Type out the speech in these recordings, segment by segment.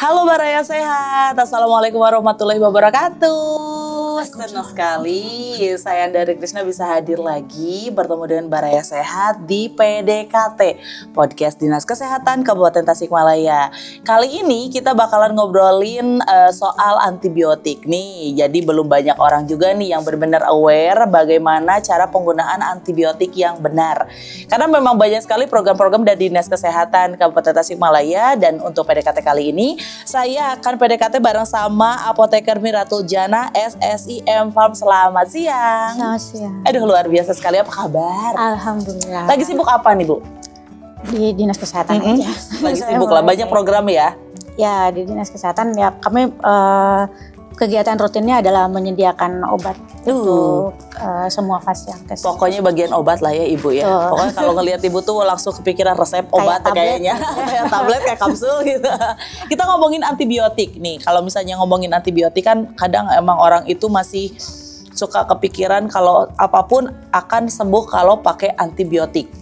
Halo Baraya Sehat, Assalamualaikum warahmatullahi wabarakatuh. Senang sekali saya dari Krishna bisa hadir lagi bertemu dengan Baraya Sehat di PDKT, Podcast Dinas Kesehatan Kabupaten Tasikmalaya. Kali ini kita bakalan ngobrolin soal antibiotik nih. Jadi belum banyak orang juga nih yang benar-benar aware bagaimana cara penggunaan antibiotik yang benar. Karena memang banyak sekali program-program dari Dinas Kesehatan Kabupaten Tasikmalaya, dan untuk PDKT kali ini saya akan PDKT bareng sama Apoteker Miratul Jana SSIM Farm. Selamat siang. Selamat siang. Aduh, luar biasa sekali, apa kabar? Alhamdulillah. Lagi sibuk apa nih Bu? Di Dinas Kesehatan aja. Lagi sibuk lah, banyak program ya? Ya, di Dinas Kesehatan ya kami kegiatan rutinnya adalah menyediakan obat untuk semua vaskes. Pokoknya bagian obat lah ya Ibu ya. Pokoknya kalau ngelihat Ibu tuh langsung kepikiran resep obat kayaknya. Kayak tablet, kayak kapsul gitu. Kita ngomongin antibiotik nih. Kalau misalnya ngomongin antibiotik kan kadang emang orang itu masih suka kepikiran kalau apapun akan sembuh kalau pakai antibiotik.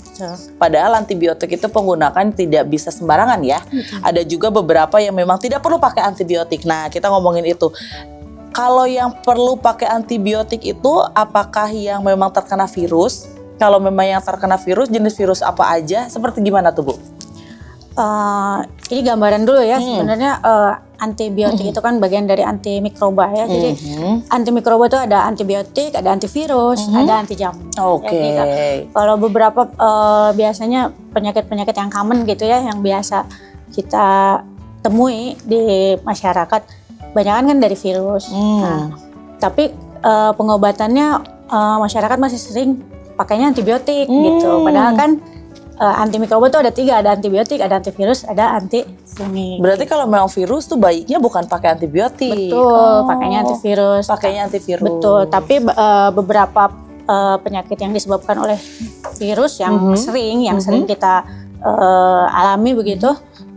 Padahal antibiotik itu penggunaan tidak bisa sembarangan ya. Ada juga beberapa yang memang tidak perlu pakai antibiotik. Nah, kita ngomongin itu. Kalau yang perlu pakai antibiotik itu apakah yang memang terkena virus? Kalau memang yang terkena virus, jenis virus apa aja? Seperti gimana tuh Bu? Ini gambaran dulu ya. Sebenarnya antibiotik itu kan bagian dari antimikroba ya. Jadi antimikroba itu ada antibiotik, ada antivirus, ada anti jamur. Oke. Ya, kalau beberapa biasanya penyakit-penyakit yang common gitu ya, yang biasa kita temui di masyarakat, banyakan kan dari virus. Nah, tapi pengobatannya masyarakat masih sering pakainya antibiotik gitu. Padahal kan antimikroba itu ada 3, ada antibiotik, ada antivirus, ada antifungik. Berarti kalau memang virus tuh baiknya bukan pakai antibiotik. Betul, pakainya antivirus. Pakainya antivirus. Betul, tapi beberapa penyakit yang disebabkan oleh virus yang sering kita alami begitu,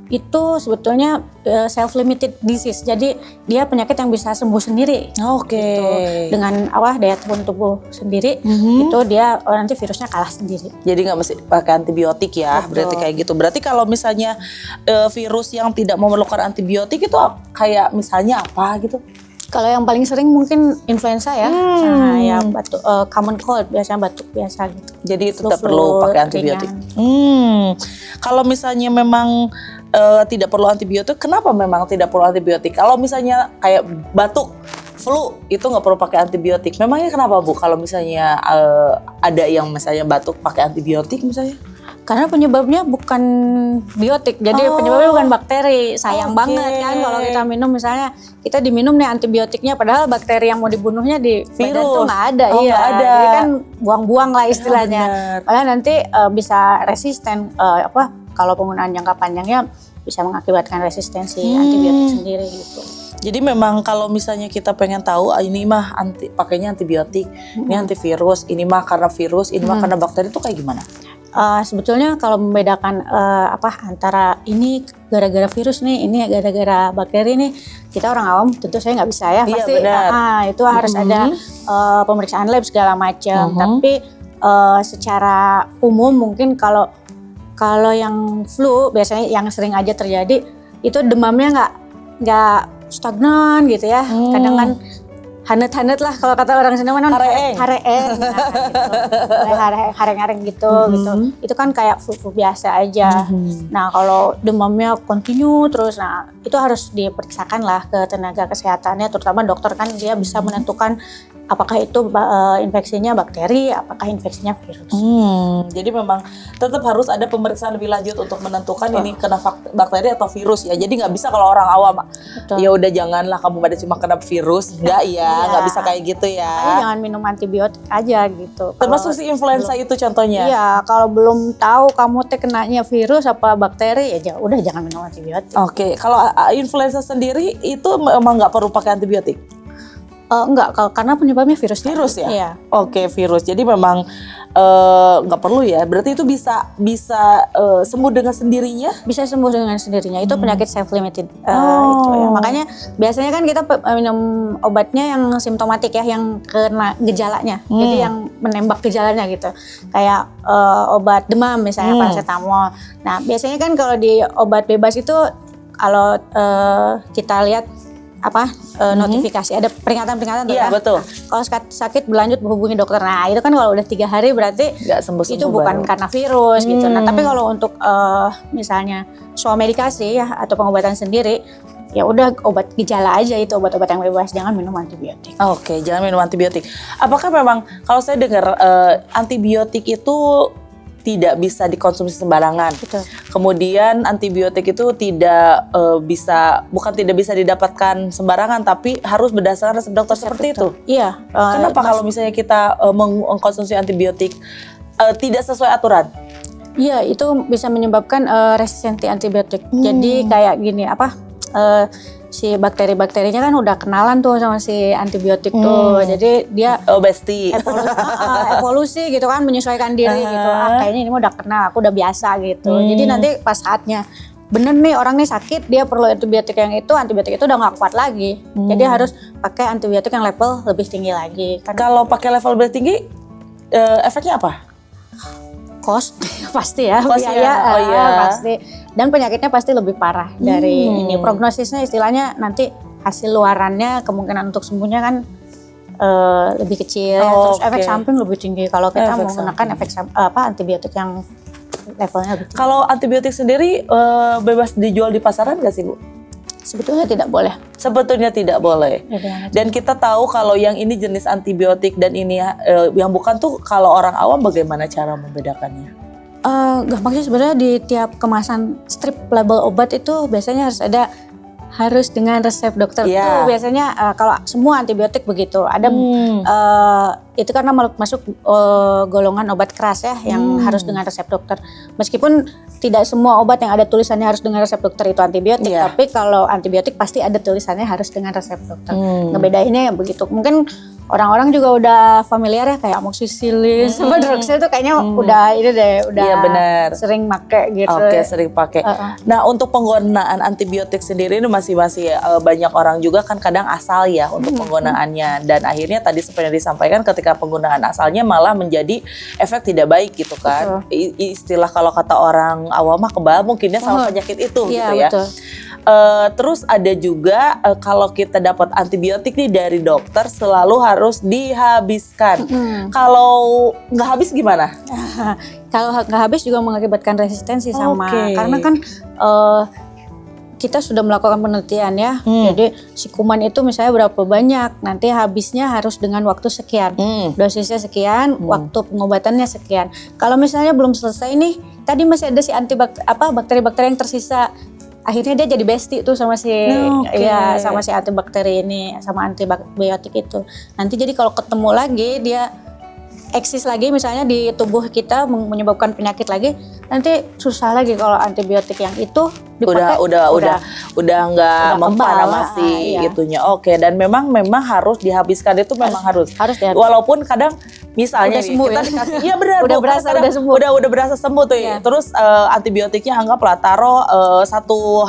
itu sebetulnya self-limited disease. Jadi dia penyakit yang bisa sembuh sendiri. Oke. Gitu. Dengan daya tahan tubuh sendiri, itu dia nanti virusnya kalah sendiri. Jadi nggak mesti pakai antibiotik ya. Betul. Berarti kayak gitu. Berarti kalau misalnya virus yang tidak memerlukan antibiotik itu kayak misalnya apa gitu? Kalau yang paling sering mungkin influenza ya, nah, ya batuk, common cold, biasanya batuk biasa gitu. Jadi itu tidak perlu pakai antibiotik. Kalau misalnya memang tidak perlu antibiotik, kenapa memang tidak perlu antibiotik? Kalau misalnya kayak batuk, flu, itu nggak perlu pakai antibiotik. Memangnya kenapa Bu? Kalau misalnya ada yang misalnya batuk pakai antibiotik misalnya? Karena penyebabnya bukan biotik, jadi penyebabnya bukan bakteri. Sayang banget kan kalau kita minum, misalnya kita diminum nih antibiotiknya, padahal bakteri yang mau dibunuhnya di badan tuh nggak ada. Nggak ada. Jadi kan buang-buang lah istilahnya. Padahal nanti bisa resisten, kalau penggunaan jangka panjangnya bisa mengakibatkan resistensi antibiotik sendiri gitu. Jadi memang kalau misalnya kita pengen tahu ini mah pakainya antibiotik, ini antivirus, ini mah karena virus, ini mah karena bakteri, itu kayak gimana? Sebetulnya kalau membedakan antara ini gara-gara virus nih, ini gara-gara bakteri nih, kita orang awam tentu saya nggak bisa ya, pasti itu harus ada pemeriksaan lab segala macam. Tapi secara umum mungkin kalau yang flu biasanya yang sering aja terjadi itu demamnya nggak stagnan gitu ya. Kadang kan hanet-hanet lah kalau kata orang Sunda, hareeng, hareng-hareng gitu. Itu kan kayak flu biasa aja. Nah, kalau demamnya kontinu terus, nah itu harus diperiksakan lah ke tenaga kesehatannya, terutama dokter kan dia bisa menentukan apakah itu infeksinya bakteri, apakah infeksinya virus. Jadi memang tetap harus ada pemeriksaan lebih lanjut untuk menentukan ini kena bakteri atau virus ya. Jadi nggak bisa kalau orang awam, ya udah janganlah kamu pada cuma kena virus, nggak bisa kayak gitu ya. Jangan minum antibiotik aja gitu. Termasuk si influenza itu contohnya. Iya, kalau belum tahu kamu kenanya virus apa bakteri, ya udah jangan minum antibiotik. Oke, kalau influenza sendiri itu memang nggak perlu pakai antibiotik? Enggak, karena penyebabnya virus ya? Iya. Oke, virus. Jadi memang nggak perlu ya. Berarti itu bisa sembuh dengan sendirinya? Bisa sembuh dengan sendirinya. Itu penyakit self-limited itu ya. Makanya biasanya kan kita minum obatnya yang simptomatik ya, yang kena gejalanya. Jadi yang menembak gejalanya gitu. Kayak obat demam misalnya paracetamol. Nah, biasanya kan kalau di obat bebas itu kalau kita lihat notifikasi ada peringatan-peringatan Iya, betul. Kalau sakit berlanjut menghubungi dokter. Nah itu kan kalau udah 3 hari berarti nggak sembuh-sembuh itu bukan baru. karena virus gitu. Nah tapi kalau untuk misalnya soal medikasi ya atau pengobatan sendiri, ya udah obat gejala aja, itu obat-obat yang bebas, jangan minum antibiotik. Oke, jangan minum antibiotik. Apakah memang kalau saya dengar antibiotik itu tidak bisa dikonsumsi sembarangan. Betul. Kemudian antibiotik itu tidak bisa didapatkan sembarangan, tapi harus berdasarkan resep dokter seperti itu. Iya. Kenapa kalau misalnya kita mengkonsumsi antibiotik tidak sesuai aturan? Iya, itu bisa menyebabkan resistensi antibiotik. Jadi kayak gini, si bakteri-bakterinya kan udah kenalan tuh sama si antibiotik tuh. Jadi dia Besti. evolusi gitu kan, menyesuaikan diri gitu. Kayaknya ini udah kenal, aku udah biasa gitu. Jadi nanti pas saatnya bener nih orang nih sakit, dia perlu antibiotik antibiotik itu udah gak kuat lagi. Jadi harus pakai antibiotik yang level lebih tinggi lagi. Kalau pakai level lebih tinggi, efeknya apa? Cost pasti ya, Cost biaya pasti, dan penyakitnya pasti lebih parah dari ini. Prognosisnya istilahnya nanti hasil luarannya kemungkinan untuk sembuhnya kan lebih kecil, terus efek samping lebih tinggi kalau kita menggunakan antibiotik yang levelnya lebih tinggi. Kalau antibiotik sendiri bebas dijual di pasaran nggak sih Bu? Sebetulnya tidak boleh. Sebetulnya tidak boleh. Dan kita tahu kalau yang ini jenis antibiotik dan ini yang bukan tuh, kalau orang awam bagaimana cara membedakannya? Gampang sih sebenarnya, di tiap kemasan strip label obat itu biasanya harus dengan resep dokter. Itu biasanya kalau semua antibiotik begitu. Ada itu karena masuk golongan obat keras ya, yang harus dengan resep dokter. Meskipun tidak semua obat yang ada tulisannya harus dengan resep dokter itu antibiotik, tapi kalau antibiotik pasti ada tulisannya harus dengan resep dokter. Ngebedainnya ya begitu. Mungkin orang-orang juga udah familiar ya, kayak amoxicillin sama Droxil tuh kayaknya udah sering pakai gitu. Oke, sering pakai. Nah, untuk penggunaan antibiotik sendiri ini masih banyak orang juga kan kadang asal ya untuk penggunaannya, dan akhirnya tadi seperti yang disampaikan, ketika penggunaan asalnya malah menjadi efek tidak baik gitu kan. Istilah kalau kata orang awam mah kebal mungkinnya sama penyakit itu gitu ya. Betul. Terus ada juga kalau kita dapat antibiotik nih dari dokter selalu harus dihabiskan. Kalau nggak habis gimana? Kalau nggak habis juga mengakibatkan resistensi sama, karena kan kita sudah melakukan penelitian ya. Jadi si kuman itu misalnya berapa banyak, nanti habisnya harus dengan waktu sekian, dosisnya sekian, waktu pengobatannya sekian. Kalau misalnya belum selesai nih, tadi masih ada si bakteri-bakteri yang tersisa. Akhirnya dia jadi besti tuh sama si sama si antibakteri ini, sama antibiotik itu. Nanti jadi kalau ketemu lagi dia eksis lagi misalnya di tubuh kita menyebabkan penyakit lagi, nanti susah lagi kalau antibiotik yang itu dipakai. Udah nggak mempan sama si itunya. Dan memang harus dihabiskan, itu memang harus dihabiskan. Walaupun kadang misalnya udah sembuh, kita dikasih, iya benar, udah sembuh. Udah berasa sembuh tuh. Terus antibiotiknya anggaplah taruh 1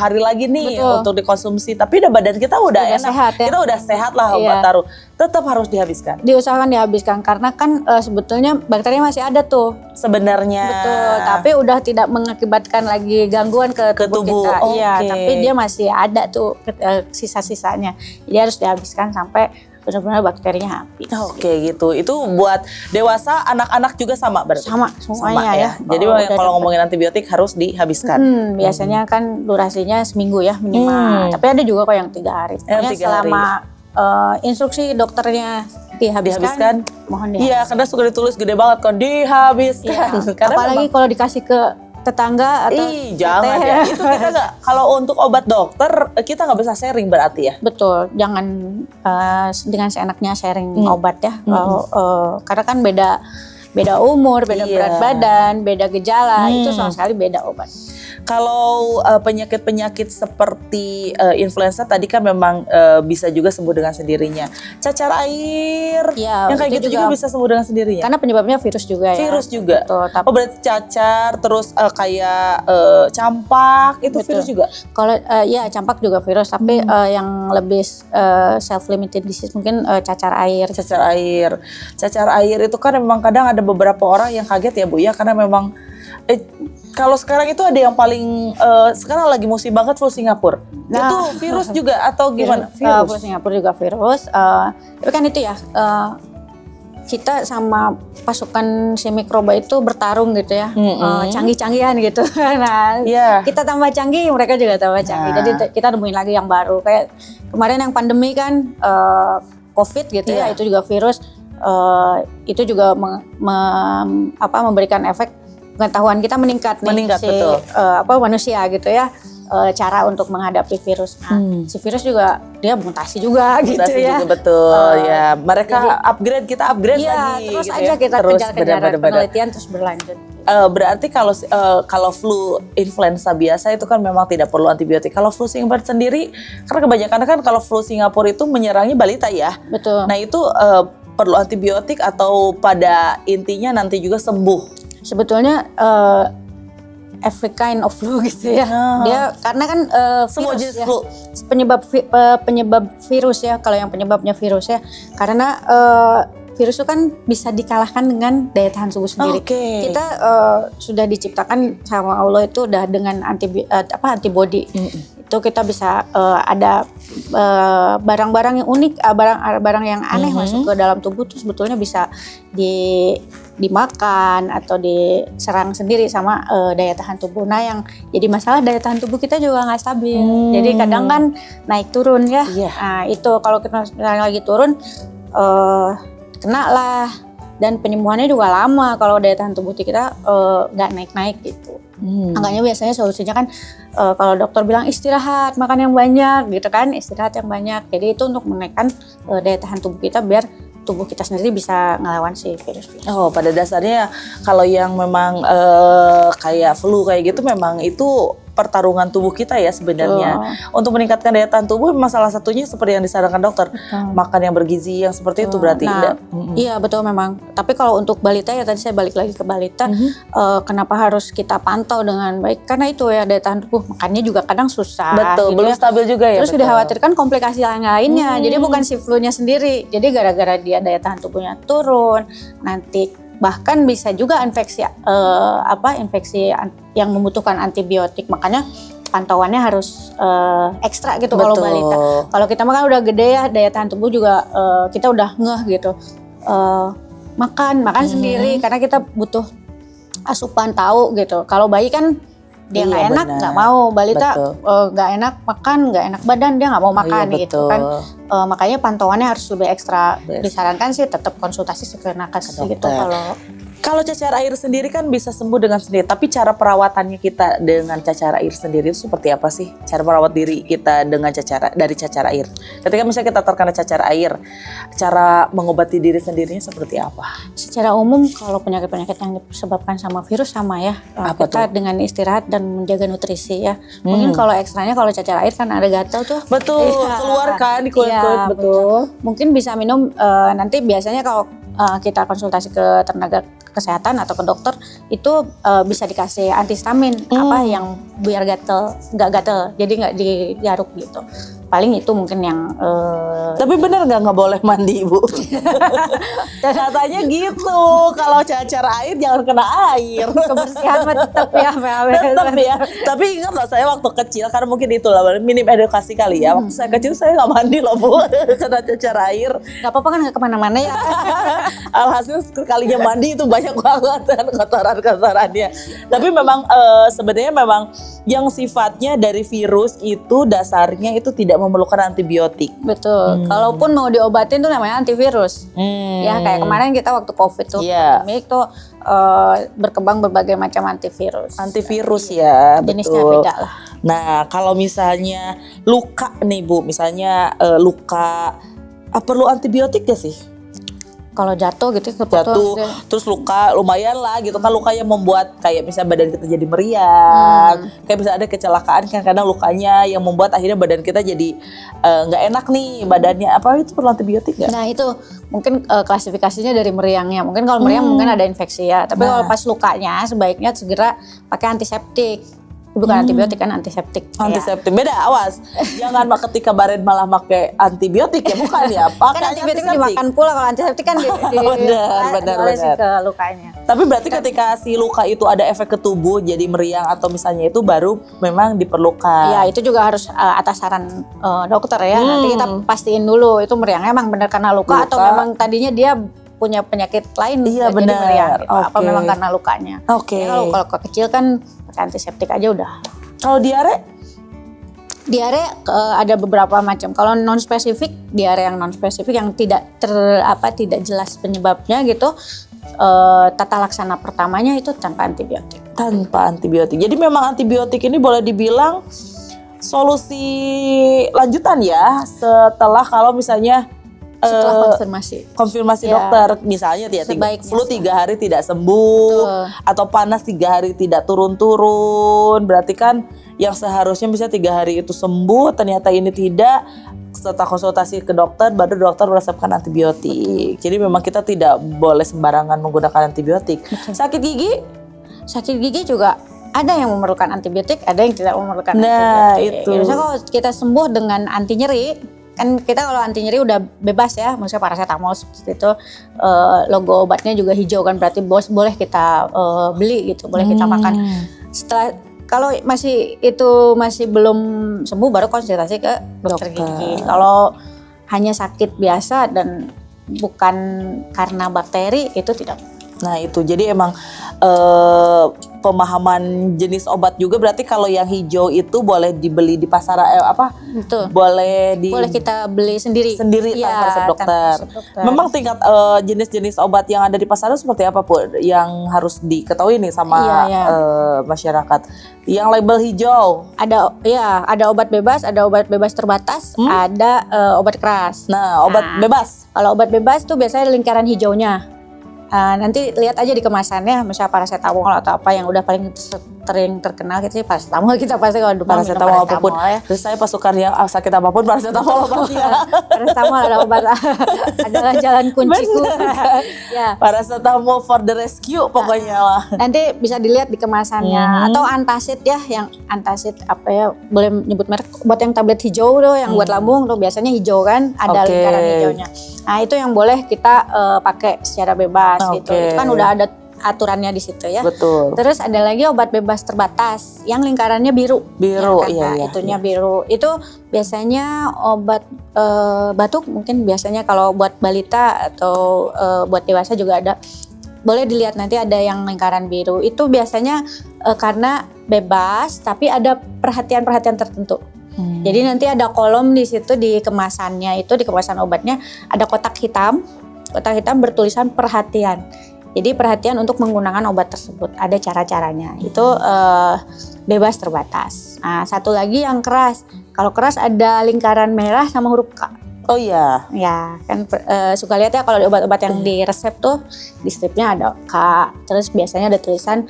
hari lagi nih untuk dikonsumsi, tapi badan kita udah enak, sehat, ya? Kita udah sehat lah, obat taruh. Tetap harus dihabiskan. Diusahakan dihabiskan karena kan sebetulnya bakterinya masih ada tuh sebenarnya. Betul, tapi udah tidak mengakibatkan lagi gangguan ke tubuh kita. Iya, tapi dia masih ada tuh sisa-sisanya. Jadi harus dihabiskan sampai benar-benar bakterinya habis. Gitu. Itu buat dewasa, anak-anak juga sama berarti? Sama, semuanya ya. Jadi kalau ngomongin antibiotik harus dihabiskan. Biasanya kan durasinya seminggu ya minimal. Tapi ada juga kok yang 3 hari. Pokoknya selama instruksi dokternya dihabiskan, mohon dihabiskan. Iya, karena suka ditulis gede banget kan, dihabiskan. Apalagi kalau dikasih ke tetangga atau jangan ya. Itu kita nggak, kalau untuk obat dokter kita nggak bisa sharing berarti ya. Betul, jangan dengan seenaknya sharing obat ya. Karena kan beda umur, beda berat badan, beda gejala, itu sama sekali beda obat. Kalau penyakit-penyakit seperti influenza tadi kan memang bisa juga sembuh dengan sendirinya. Cacar air, yang kayak gitu juga bisa sembuh dengan sendirinya. Karena penyebabnya virus juga ya. Virus juga. Betul, berarti cacar, terus kayak campak itu virus juga. Kalau campak juga virus, tapi yang lebih self-limited disease mungkin cacar air. Cacar air itu kan memang kadang ada beberapa orang yang kaget ya Bu ya, karena memang Kalau sekarang itu ada yang paling sekarang lagi musim banget flu Singapura. Nah, itu virus juga atau gimana? Flu Singapura juga virus. Tapi kan itu ya, kita sama pasukan si mikroba itu bertarung gitu ya, canggih-canggihan gitu. Nah, kita tambah canggih, mereka juga tambah canggih. Jadi kita nemuin lagi yang baru. Kayak kemarin yang pandemi kan, COVID gitu ya, itu juga virus. Itu juga memberikan efek pengetahuan kita meningkat nih, betul. Manusia gitu ya. Cara untuk menghadapi virus. Nah, si virus juga dia mutasi juga gitu ya. Juga betul ya. Mereka upgrade, kita upgrade lagi. Terus gitu aja kita kejar-kejar penelitian terus berlanjut. Berarti kalau flu influenza biasa itu kan memang tidak perlu antibiotik. Kalau flu Singapura sendiri, karena kebanyakan kan kalau flu Singapura itu menyerangnya balita ya. Betul. Nah itu perlu antibiotik atau pada intinya nanti juga sembuh? Sebetulnya every kind of flu gitu ya. Dia karena kan semua virus jenis ya, flu. penyebab virus ya. Kalau yang penyebabnya virus ya, karena virus itu kan bisa dikalahkan dengan daya tahan tubuh sendiri. Kita sudah diciptakan sama Allah itu udah dengan antibody. Itu kita bisa ada barang-barang yang unik, barang yang aneh masuk ke dalam tubuh tuh sebetulnya bisa dimakan atau diserang sendiri sama daya tahan tubuh. Nah yang jadi masalah daya tahan tubuh kita juga nggak stabil. Jadi kadang kan naik turun ya. Nah itu kalau kita lagi turun kena lah, dan penyembuhannya juga lama kalau daya tahan tubuh kita nggak naik-naik gitu. Makanya biasanya solusinya kan kalau dokter bilang istirahat, makan yang banyak gitu kan, istirahat yang banyak. Jadi itu untuk menaikkan daya tahan tubuh kita biar tubuh kita sendiri bisa ngelawan si virus-virus. Oh, pada dasarnya kalau yang memang kayak flu kayak gitu memang itu pertarungan tubuh kita ya sebenarnya. Untuk meningkatkan daya tahan tubuh memang salah satunya seperti yang disarankan dokter, makan yang bergizi yang seperti itu berarti. Iya betul memang. Tapi kalau untuk balita ya tadi saya balik lagi ke balita, kenapa harus kita pantau dengan baik? Karena itu ya daya tahan tubuh makannya juga kadang susah. Betul, gitu belum stabil juga ya. Terus dikhawatirkan komplikasi lainnya. Jadi bukan si flu-nya sendiri. Jadi gara-gara dia daya tahan tubuhnya turun, nanti bahkan bisa juga infeksi yang membutuhkan antibiotik. Makanya pantauannya harus ekstra gitu kalau balita. Kalau kita makan udah gede ya, daya tahan tubuh juga kita udah ngeh gitu. Makan sendiri karena kita butuh asupan tahu gitu. Kalau bayi kan dia nggak enak nggak mau, balita nggak enak makan, nggak enak badan, dia nggak mau makan gitu kan. Makanya pantauannya harus lebih ekstra. Disarankan sih tetap konsultasi ke nakes gitu. Kalau cacar air sendiri kan bisa sembuh dengan sendiri, tapi cara perawatannya kita dengan cacar air sendiri itu seperti apa sih? Cara merawat diri kita dengan dari cacar air. Ketika misalnya kita terkena cacar air, cara mengobati diri sendirinya seperti apa? Secara umum kalau penyakit-penyakit yang disebabkan sama virus sama ya. Kita dengan istirahat dan menjaga nutrisi ya. Mungkin kalau ekstranya kalau cacar air kan ada gatal tuh. Betul, keluar kan di kulit-kulit, betul. Mungkin bisa minum nanti biasanya kalau kita konsultasi ke tenaga kesehatan atau ke dokter itu bisa dikasih antihistamin yang biar nggak gatel, jadi nggak digaruk gitu. Paling itu mungkin yang tapi benar nggak boleh mandi Bu? Katanya gitu, kalau cacar air jangan kena air. Kebersihan tetap ya. Tetap ya. Tapi ingat loh, saya waktu kecil karena mungkin itulah minim edukasi kali ya. Waktu saya kecil saya nggak mandi loh Bu, kena cacar air. Nggak apa-apa kan, nggak kemana-mana ya. Alhasil sekalinya mandi itu banyak banget kan kotoran-kotorannya. Tapi memang sebenarnya memang yang sifatnya dari virus itu dasarnya itu tidak memerlukan antibiotik. Betul. Kalaupun mau diobatin tuh namanya antivirus. Ya kayak kemarin kita waktu COVID tuh, pandemik tuh berkembang berbagai macam antivirus. Antivirus ya, jenisnya betul. Beda lah. Nah kalau misalnya luka nih Bu, misalnya luka, perlu antibiotik gak sih? Kalau jatuh gitu, terus luka lumayan lah gitu kan, lukanya membuat kayak misalnya badan kita jadi meriang, kayak bisa ada kecelakaan kan karena lukanya yang membuat akhirnya badan kita jadi nggak enak nih badannya, apa itu perlu antibiotik nggak? Nah itu mungkin klasifikasinya dari meriangnya, mungkin kalau meriang mungkin ada infeksi ya, tapi kalau pas lukanya sebaiknya segera pakai antiseptik. Bukan antibiotik kan, antiseptik. Antiseptik beda, awas. Jangan ketika Baren malah pakai antibiotik ya, bukan ya? Kan antibiotik dimakan pula, kalau antiseptik kan benar. ke lukanya. Tapi berarti ketika si luka itu ada efek ke tubuh jadi meriang atau misalnya itu baru memang diperlukan. Ya itu juga harus atas saran dokter ya. Nanti kita pastiin dulu itu meriangnya emang benar karena luka atau memang tadinya dia punya penyakit lain jadi meriang gitu. Apa memang karena lukanya. Oke. Kalau kecil kan pakai antiseptik aja udah. Kalau diare? Diare ada beberapa macam. Kalau non spesifik, diare yang non spesifik yang tidak tidak jelas penyebabnya gitu. Tata laksana pertamanya itu tanpa antibiotik. Tanpa antibiotik. Jadi memang antibiotik ini boleh dibilang solusi lanjutan ya setelah kalau misalnya setelah konfirmasi dokter misalnya flu 3 hari tidak sembuh. Betul. Atau panas 3 hari tidak turun-turun, berarti kan yang seharusnya bisa 3 hari itu sembuh ternyata ini tidak. Setelah konsultasi ke dokter, baru dokter meresepkan antibiotik. Jadi memang kita tidak boleh sembarangan menggunakan antibiotik. Betul. Sakit gigi? Sakit gigi juga ada yang memerlukan antibiotik, ada yang tidak memerlukan Itu. antibiotik. Misalnya kalau kita sembuh dengan anti nyeri, kan kita kalau anti nyeri udah bebas ya, maksudnya paracetamol seperti itu, logo obatnya juga hijau kan, berarti boleh kita beli gitu, boleh kita makan. Setelah kalau masih belum sembuh baru konsultasi ke dokter gigi. Kalau hanya sakit biasa dan bukan karena bakteri itu tidak. Nah itu jadi emang pemahaman jenis obat juga berarti kalau yang hijau itu boleh dibeli di pasar Betul. boleh kita beli sendiri tanpa resep dokter. Memang tingkat jenis-jenis obat yang ada di pasaran seperti apa Bu yang harus diketahui nih sama masyarakat. Yang label hijau ada obat bebas, ada obat bebas terbatas, ada obat keras. Nah, obat bebas. Kalau obat bebas tuh biasanya lingkaran hijaunya. Nanti lihat aja di kemasannya, misalnya paracetamol atau apa yang udah paling sering terkenal gitu sih paracetamol, kita pasti kalau demam paracetamol apapun ya. Terus saya pasukan yang sakit apapun paracetamol obatnya. Paracetamol ada obat adalah jalan kunciku. Ya. Paracetamol for the rescue pokoknya lah. Nanti bisa dilihat di kemasannya atau antacid ya, yang antacid apa ya, boleh nyebut merek, buat yang tablet hijau tuh yang buat lambung tuh biasanya hijau kan, ada lingkaran hijaunya. Nah itu yang boleh kita pakai secara bebas gitu. Itu kan udah ada aturannya di situ ya. Betul. Terus ada lagi obat bebas terbatas yang lingkarannya biru. Biru, ya, iya. Itunya biru. Itu biasanya obat batuk mungkin biasanya kalau buat balita atau buat dewasa juga ada. Boleh dilihat nanti ada yang lingkaran biru. Itu biasanya karena bebas tapi ada perhatian-perhatian tertentu. Jadi nanti ada kolom di situ di kemasannya itu, di kemasan obatnya ada kotak hitam bertulisan perhatian. Jadi perhatian untuk menggunakan obat tersebut, ada cara-caranya. Itu bebas terbatas. Nah, satu lagi yang keras. Kalau keras ada lingkaran merah sama huruf K. Oh iya. Ya, kan suka lihat ya kalau di obat-obat yang di resep tuh di stripnya ada K. Terus biasanya ada tulisan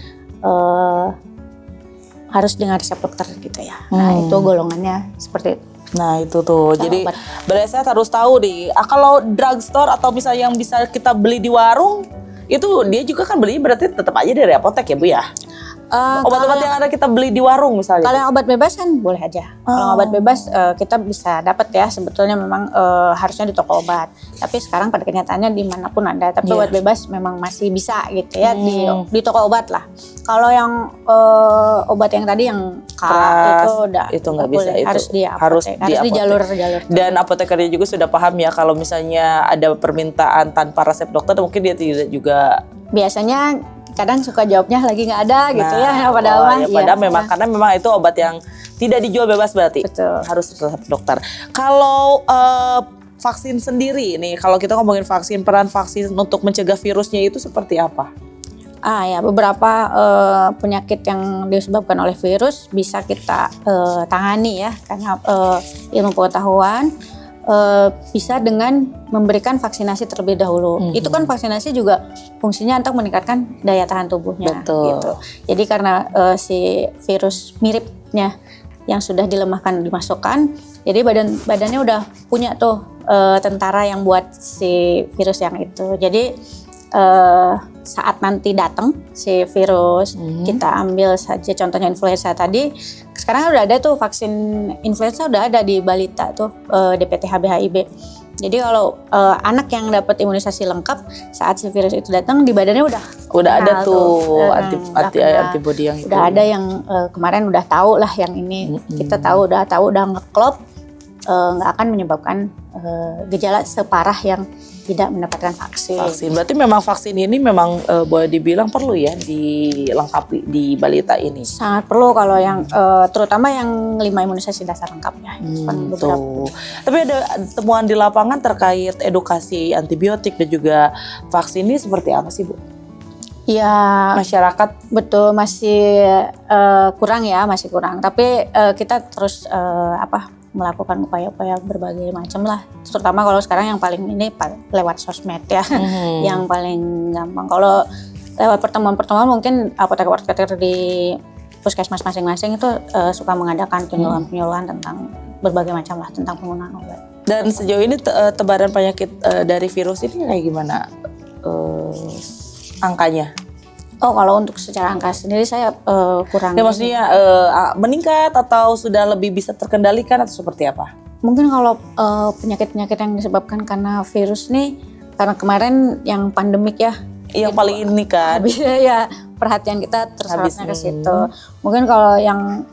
harus dengan resep dokter gitu ya. Nah itu golongannya seperti itu. Nah itu tuh, jadi berarti saya harus tahu nih. Kalau drugstore atau misalnya yang bisa kita beli di warung, itu dia juga kan beli berarti tetap aja dari apotek ya Bu ya? Obat-obat yang ada kita beli di warung misalnya. Kalau yang obat bebas kan boleh aja. Kalau obat bebas kita bisa dapat ya, sebetulnya memang harusnya di toko obat. Tapi sekarang pada kenyataannya dimanapun ada. Tapi obat bebas memang masih bisa gitu ya di toko obat lah. Kalau yang obat yang tadi yang itu nggak bisa, itu harus di jalur. Dan apotekernya juga sudah paham ya kalau misalnya ada permintaan tanpa resep dokter mungkin dia tidak juga. Biasanya kadang suka jawabnya lagi nggak ada gitu ya, padahal memang karena memang itu obat yang tidak dijual bebas berarti. Betul. Harus resep dokter. Kalau vaksin sendiri nih, kalau kita ngomongin vaksin, peran vaksin untuk mencegah virusnya itu seperti apa? Ya beberapa penyakit yang disebabkan oleh virus bisa kita tangani ya, karena ilmu pengetahuan bisa dengan memberikan vaksinasi terlebih dahulu. Itu kan vaksinasi juga fungsinya untuk meningkatkan daya tahan tubuhnya. Betul. Gitu. Jadi karena si virus miripnya yang sudah dilemahkan dimasukkan, jadi badannya udah punya tuh tentara yang buat si virus yang itu. Jadi saat nanti datang si virus, kita ambil saja contohnya influenza tadi. Sekarang udah ada tuh vaksin influenza, udah ada di balita tuh DPT HBHIB. Jadi kalau anak yang dapat imunisasi lengkap saat si virus itu datang di badannya udah ada tuh kenal. antibody yang itu. Udah ada yang kemarin udah tahu lah yang ini kita udah ngeklop nggak akan menyebabkan gejala separah yang tidak mendapatkan vaksin. Berarti memang vaksin ini memang boleh dibilang perlu ya dilengkapi di balita ini. Sangat perlu kalau yang terutama yang 5 imunisasi dasar lengkapnya. Tapi ada temuan di lapangan terkait edukasi antibiotik dan juga vaksin ini seperti apa sih Bu? Ya, masyarakat betul masih kurang. Tapi kita terus melakukan upaya-upaya berbagai macam lah. Terutama kalau sekarang yang paling ini lewat sosmed ya, yang paling gampang. Kalau lewat pertemuan-pertemuan mungkin apoteker-apoteker di puskesmas masing-masing itu suka mengadakan penyuluhan-penyuluhan tentang berbagai macam lah tentang penggunaan obat. Dan sejauh ini tebaran penyakit dari virus ini kayak gimana angkanya? Oh, kalau untuk secara angka sendiri saya kurang. Ya maksudnya meningkat atau sudah lebih bisa terkendalikan atau seperti apa? Mungkin kalau penyakit-penyakit yang disebabkan karena virus nih, karena kemarin yang pandemik ya. Yang paling ini kan. Ya perhatian kita terserapnya ke situ. Mungkin kalau yang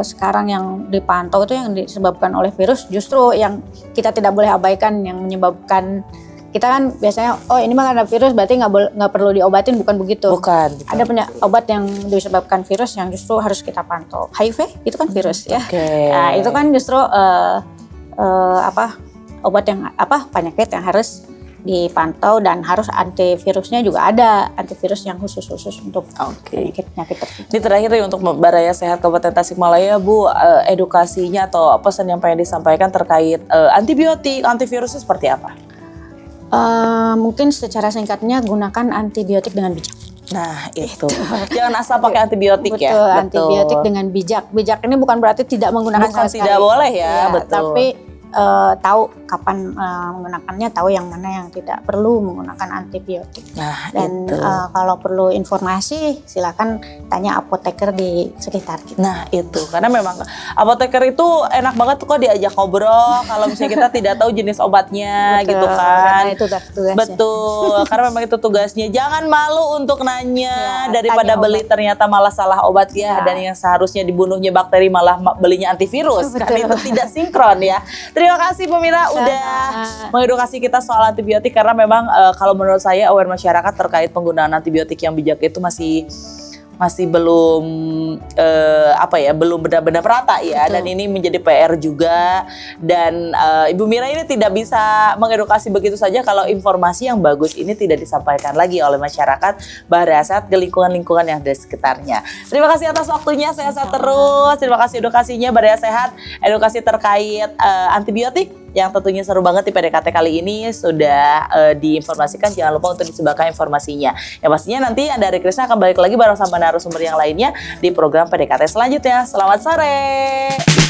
sekarang yang dipantau itu yang disebabkan oleh virus, justru yang kita tidak boleh abaikan yang menyebabkan. Kita kan biasanya, ini mah karena virus berarti nggak perlu diobatin, bukan begitu. Bukan. Ada obat yang disebabkan virus yang justru harus kita pantau. HIV itu kan virus ya. Nah, itu kan justru obat yang penyakit yang harus dipantau dan harus antivirusnya juga ada, antivirus yang khusus untuk penyakit tertentu. Ini terakhir ya untuk Baraya Sehat Kabupaten Tasikmalaya Bu, edukasinya atau pesan yang pengen disampaikan terkait antibiotik, antivirusnya seperti apa? Mungkin secara singkatnya gunakan antibiotik dengan bijak. Nah itu, jangan asal pakai antibiotik. Betul, ya. Antibiotik dengan bijak. Bijak ini bukan berarti tidak menggunakan sama sekali. Tidak boleh ya, betul. Tapi tahu kapan menggunakannya, tahu yang mana yang tidak perlu menggunakan antibiotik. Nah, dan kalau perlu informasi silakan tanya apoteker di sekitar kita. Nah itu, karena memang apoteker itu enak banget tuh kok diajak ngobrol kalau misalnya kita tidak tahu jenis obatnya. Betul, gitu kan. Karena itu tugasnya. Betul, karena memang itu tugasnya. Jangan malu untuk nanya daripada beli ternyata malah salah obat ya. Dan yang seharusnya dibunuhnya bakteri malah belinya antivirus. Karena itu tidak sinkron ya. Terima kasih pemirsa udah mengedukasi kita soal antibiotik, karena memang kalau menurut saya aware masyarakat terkait penggunaan antibiotik yang bijak itu masih belum belum benar-benar merata ya. Betul. Dan ini menjadi PR juga, dan Ibu Mira ini tidak bisa mengedukasi begitu saja kalau informasi yang bagus ini tidak disampaikan lagi oleh masyarakat Baraya Sehat ke lingkungan-lingkungan yang ada di sekitarnya. Terima kasih atas waktunya, sehat terus. Terima kasih edukasinya Baraya Sehat, edukasi terkait antibiotik yang tentunya seru banget di PDKT kali ini sudah diinformasikan. Jangan lupa untuk disebarkan informasinya. Yang pastinya nanti Anda Dari Krisna akan balik lagi bareng sama narasumber yang lainnya di program PDKT selanjutnya. Selamat sore.